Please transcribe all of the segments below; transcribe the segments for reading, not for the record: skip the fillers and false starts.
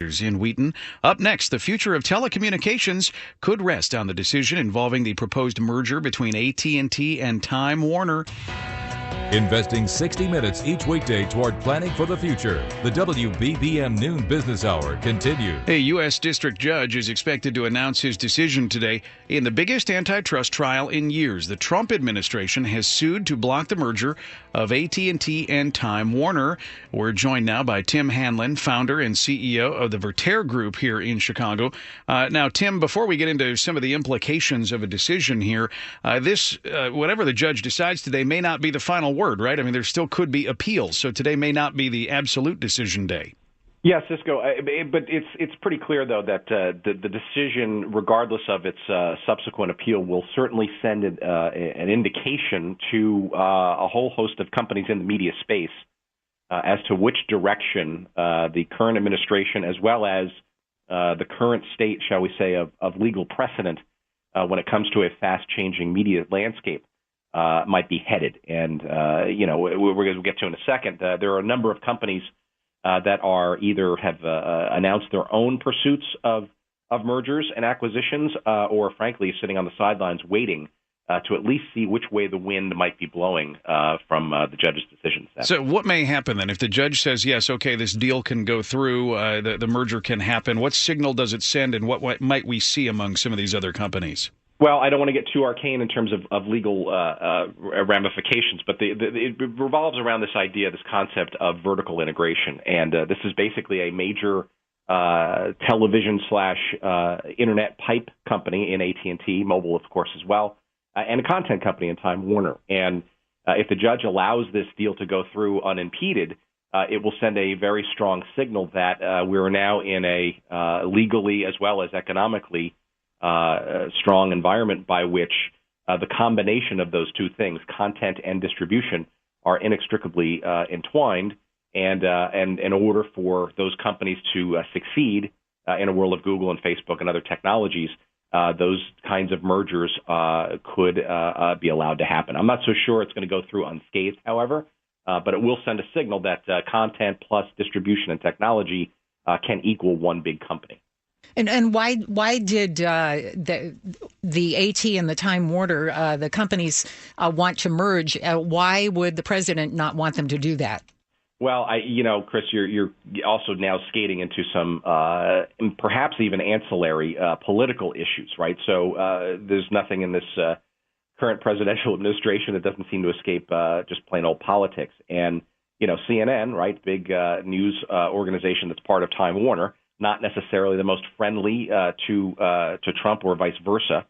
in Wheaton. Up next, the future of telecommunications could rest on the decision involving the proposed merger between AT&T and Time Warner. Investing 60 minutes each weekday toward planning for the future. The WBBM Noon Business Hour continues. A U.S. district judge is expected to announce his decision today in the biggest antitrust trial in years. The Trump administration has sued to block the merger of AT&T and Time Warner. We're joined now by Tim Hanlon, founder and CEO of the Vertere Group here in Chicago. Now, Tim, before we get into some of the implications of a decision here, whatever the judge decides today may not be the final word, right? I mean, there still could be appeals, so today may not be the absolute decision day. Yeah, Cisco, but it's pretty clear, though, that the decision, regardless of its subsequent appeal, will certainly send an indication to a whole host of companies in the media space as to which direction the current administration, as well as the current state, shall we say, of legal precedent when it comes to a fast-changing media landscape, might be headed. And, we're going to get to in a second. There are a number of companies that are either have announced their own pursuits of mergers and acquisitions or, frankly, sitting on the sidelines waiting to at least see which way the wind might be blowing from the judge's decision. So what may happen then if the judge says, yes, okay, this deal can go through, the merger can happen? What signal does it send, and what might we see among some of these other companies? Well, I don't want to get too arcane in terms of legal ramifications, but it revolves around this idea, this concept of vertical integration. And this is basically a major television/internet pipe company in AT&T, mobile, of course, as well, and a content company in Time Warner. And if the judge allows this deal to go through unimpeded, it will send a very strong signal that we're now in a legally as well as economically strong environment by which the combination of those two things, content and distribution, are inextricably entwined. And in order for those companies to succeed in a world of Google and Facebook and other technologies, those kinds of mergers could be allowed to happen. I'm not so sure it's going to go through unscathed, however, but it will send a signal that content plus distribution and technology can equal one big company. And why did the AT and the Time Warner, the companies, want to merge? Why would the president not want them to do that? Well, Chris, you're also now skating into some perhaps even ancillary political issues, right? So there's nothing in this current presidential administration that doesn't seem to escape just plain old politics. And, CNN, right, big news organization that's part of Time Warner, not necessarily the most friendly to Trump or vice versa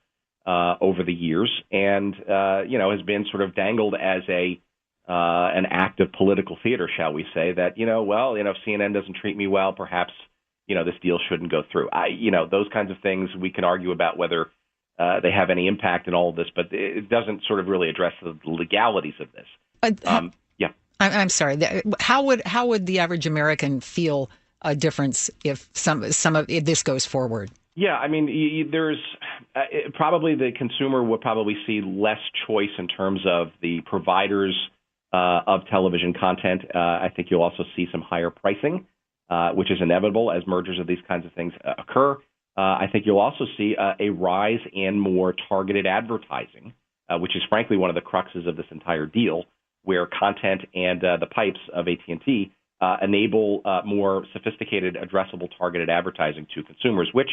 over the years, and has been sort of dangled as an act of political theater, shall we say? That if CNN doesn't treat me well, perhaps this deal shouldn't go through. Those kinds of things we can argue about whether they have any impact in all of this, but it doesn't sort of really address the legalities of this. Yeah, I'm sorry. How would the average American feel a difference if if this goes forward? Yeah, I mean, there's probably the consumer will probably see less choice in terms of the providers of television content. I think you'll also see some higher pricing, which is inevitable as mergers of these kinds of things occur. I think you'll also see a rise in more targeted advertising, which is frankly one of the cruxes of this entire deal, where content and the pipes of AT&T enable more sophisticated, addressable, targeted advertising to consumers, which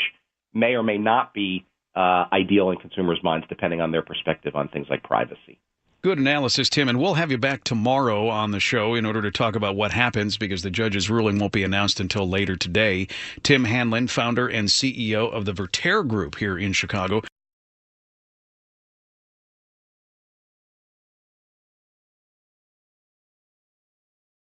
may or may not be ideal in consumers' minds, depending on their perspective on things like privacy. Good analysis, Tim, and we'll have you back tomorrow on the show in order to talk about what happens, because the judge's ruling won't be announced until later today. Tim Hanlon, founder and CEO of the Vertere Group here in Chicago.